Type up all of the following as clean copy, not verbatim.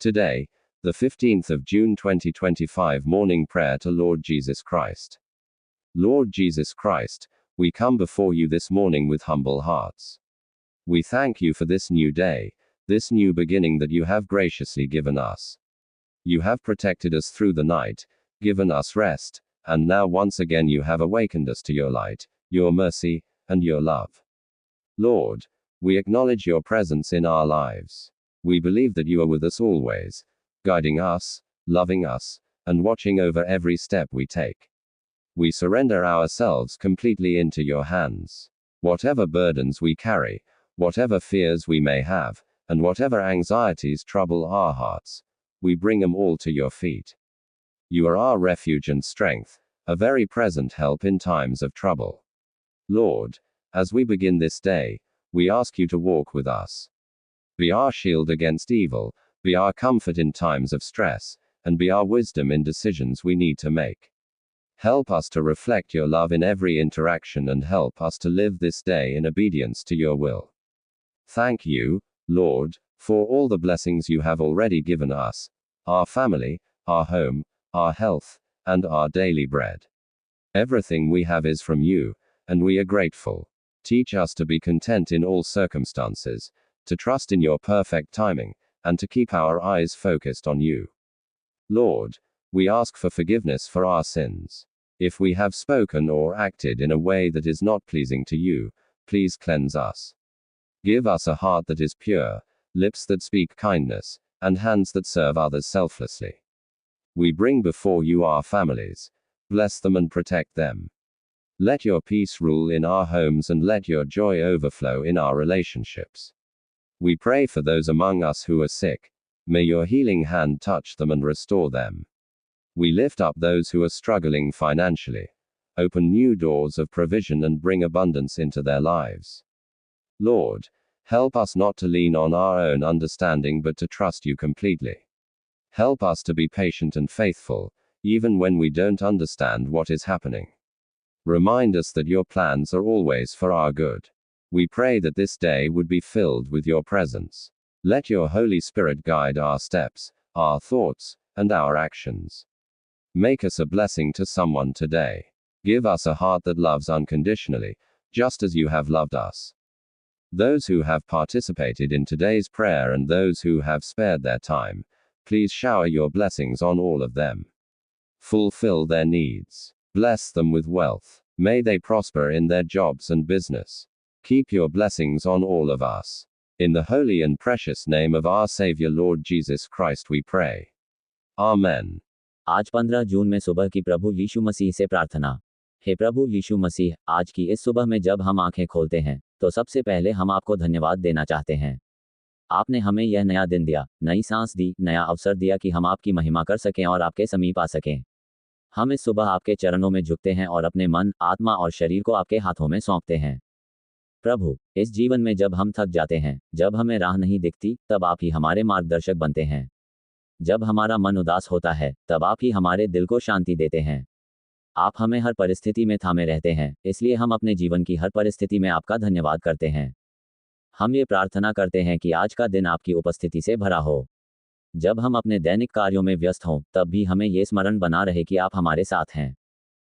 Today, the 15th of June 2025 morning prayer to Lord Jesus Christ. Lord Jesus Christ, we come before you this morning with humble hearts. We thank you for this new day, this new beginning that you have graciously given us. You have protected us through the night, given us rest, and now once again you have awakened us to your light, your mercy, and your love. Lord, we acknowledge your presence in our lives. We believe that you are with us always, guiding us, loving us, and watching over every step we take. We surrender ourselves completely into your hands. Whatever burdens we carry, whatever fears we may have, and whatever anxieties trouble our hearts, we bring them all to your feet. You are our refuge and strength, a very present help in times of trouble. Lord, as we begin this day, we ask you to walk with us. Be our shield against evil, be our comfort in times of stress, and be our wisdom in decisions we need to make. Help us to reflect your love in every interaction and help us to live this day in obedience to your will. Thank you, Lord, for all the blessings you have already given us, our family, our home, our health, and our daily bread. Everything we have is from you, and we are grateful. Teach us to be content in all circumstances, to trust in your perfect timing, and to keep our eyes focused on you. Lord, we ask for forgiveness for our sins. If we have spoken or acted in a way that is not pleasing to you, please cleanse us. Give us a heart that is pure, lips that speak kindness, and hands that serve others selflessly. We bring before you our families. Bless them and protect them. Let your peace rule in our homes and let your joy overflow in our relationships. We pray for those among us who are sick. May your healing hand touch them and restore them. We lift up those who are struggling financially. Open new doors of provision and bring abundance into their lives. Lord, help us not to lean on our own understanding but to trust you completely. Help us to be patient and faithful, even when we don't understand what is happening. Remind us that your plans are always for our good. We pray that this day would be filled with your presence. Let your Holy Spirit guide our steps, our thoughts, and our actions. Make us a blessing to someone today. Give us a heart that loves unconditionally, just as you have loved us. Those who have participated in today's prayer and those who have spared their time, please shower your blessings on all of them. Fulfill their needs. Bless them with wealth. May they prosper in their jobs and business. Keep your blessings on all of us. In the holy and precious name of our Savior Lord Jesus Christ we pray. Amen. आज 15 जून में सुबह की प्रभु यीशु मसीह से प्रार्थना। हे प्रभु यीशु मसीह, आज की इस सुबह में जब हम आंखें खोलते हैं, तो सबसे पहले हम आपको धन्यवाद देना चाहते हैं। आपने हमें यह नया दिन दिया, नई सांस दी, नया अवसर दिया कि हम आपकी महिमा कर सकें और आपके समीप आ सकें। हम इस सुबह आपके चरणों में झुकते हैं और अपने मन, आत्मा और शरीर को आपके हाथों में सौंपते हैं। प्रभु, इस जीवन में जब हम थक जाते हैं, जब हमें राह नहीं दिखती, तब आप ही हमारे मार्गदर्शक बनते हैं। जब हमारा मन उदास होता है, तब आप ही हमारे दिल को शांति देते हैं। आप हमें हर परिस्थिति में थामे रहते हैं, इसलिए हम अपने जीवन की हर परिस्थिति में आपका धन्यवाद करते हैं। हम ये प्रार्थना करते हैं कि आज का दिन आपकी उपस्थिति से भरा हो। जब हम अपने दैनिक कार्यों में व्यस्त हों, तब भी हमें ये स्मरण बना रहे कि आप हमारे साथ हैं।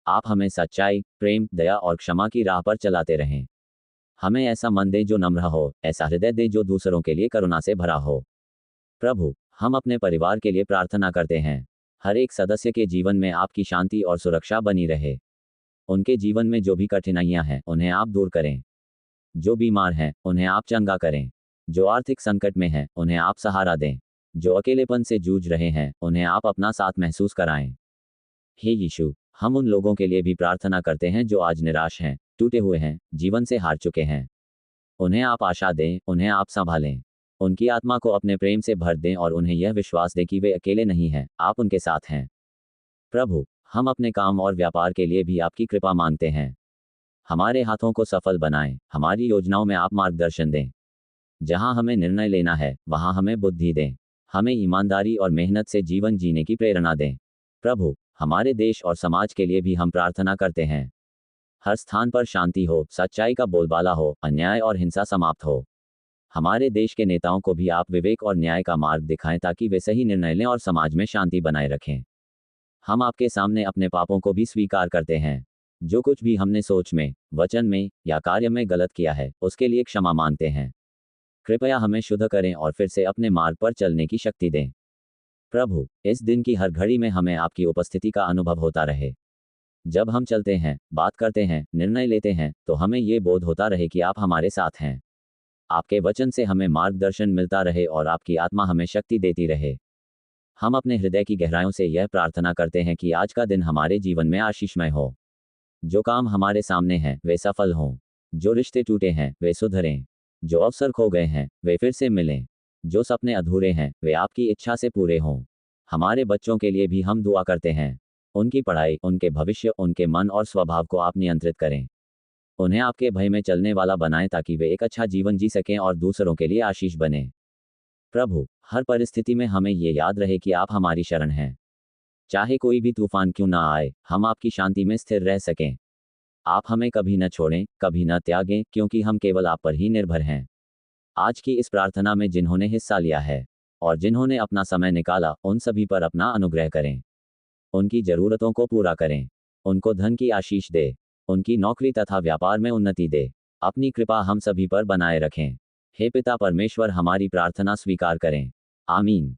आप हमें सच्चाई, प्रेम, दया और क्षमा की राह पर चलाते रहें। हमें ऐसा मन दे जो नम्र हो, ऐसा हृदय दे जो दूसरों के लिए करुणा से भरा हो। प्रभु, हम अपने परिवार के लिए प्रार्थना करते हैं। हर एक सदस्य के जीवन में आपकी शांति और सुरक्षा बनी रहे। उनके जीवन में जो भी कठिनाइयां हैं, उन्हें आप दूर करें। जो बीमार हैं, उन्हें आप चंगा करें। जो आर्थिक संकट में हैं, उन्हें आप सहारा दें। जो अकेलेपन से जूझ रहे हैं, उन्हें आप अपना साथ महसूस कराएं। हे यीशु, हम उन लोगों के लिए भी प्रार्थना करते हैं जो आज निराश हैं, टूटे हुए हैं, जीवन से हार चुके हैं। उन्हें आप आशा दें, उन्हें आप संभालें। उनकी आत्मा को अपने प्रेम से भर दें और उन्हें यह विश्वास दें कि वे अकेले नहीं हैं, आप उनके साथ हैं। प्रभु, हम अपने काम और व्यापार के लिए भी आपकी कृपा मांगते हैं। हमारे हाथों को सफल बनाएं, हमारी योजनाओं में आप मार्गदर्शन दें। जहां हमें निर्णय लेना है, वहां हमें बुद्धि दें। हमें ईमानदारी और मेहनत से जीवन जीने की प्रेरणा दें। प्रभु, हमारे देश और समाज के लिए भी हम प्रार्थना करते हैं। हर स्थान पर शांति हो, सच्चाई का बोलबाला हो, अन्याय और हिंसा समाप्त हो। हमारे देश के नेताओं को भी आप विवेक और न्याय का मार्ग दिखाएं ताकि वे सही निर्णय लें और समाज में शांति बनाए रखें। हम आपके सामने अपने पापों को भी स्वीकार करते हैं। जो कुछ भी हमने सोच में, वचन में या कार्य में गलत किया है, उसके लिए क्षमा मांगते हैं। कृपया हमें शुद्ध करें और फिर से अपने मार्ग पर चलने की शक्ति दें। प्रभु, इस दिन की हर घड़ी में हमें आपकी उपस्थिति का अनुभव होता रहे। जब हम चलते हैं, बात करते हैं, निर्णय लेते हैं, तो हमें ये बोध होता रहे कि आप हमारे साथ हैं। आपके वचन से हमें मार्गदर्शन मिलता रहे और आपकी आत्मा हमें शक्ति देती रहे। हम अपने हृदय की गहराइयों से यह प्रार्थना करते हैं कि आज का दिन हमारे जीवन में आशीषमय हो। जो काम हमारे सामने हैं, वे सफल हों। जो रिश्ते टूटे हैं, वे सुधरें। जो अवसर खो गए हैं, वे फिर से मिलें। जो सपने अधूरे हैं, वे आपकी इच्छा से पूरे हों। हमारे बच्चों के लिए भी हम दुआ करते हैं। उनकी पढ़ाई, उनके भविष्य, उनके मन और स्वभाव को आप नियंत्रित करें। उन्हें आपके भय में चलने वाला बनाएं ताकि वे एक अच्छा जीवन जी सकें और दूसरों के लिए आशीष बने। प्रभु, हर परिस्थिति में हमें ये याद रहे कि आप हमारी शरण हैं। चाहे कोई भी तूफान क्यों ना आए, हम आपकी शांति में स्थिर रह सकें। आप हमें कभी न छोड़ें, कभी न त्यागें, क्योंकि हम केवल आप पर ही निर्भर हैं। आज की इस प्रार्थना में जिन्होंने हिस्सा लिया है और जिन्होंने अपना समय निकाला, उन सभी पर अपना अनुग्रह करें। उनकी जरूरतों को पूरा करें। उनको धन की आशीष दे। उनकी नौकरी तथा व्यापार में उन्नति दे। अपनी कृपा हम सभी पर बनाए रखें। हे पिता परमेश्वर, हमारी प्रार्थना स्वीकार करें। आमीन।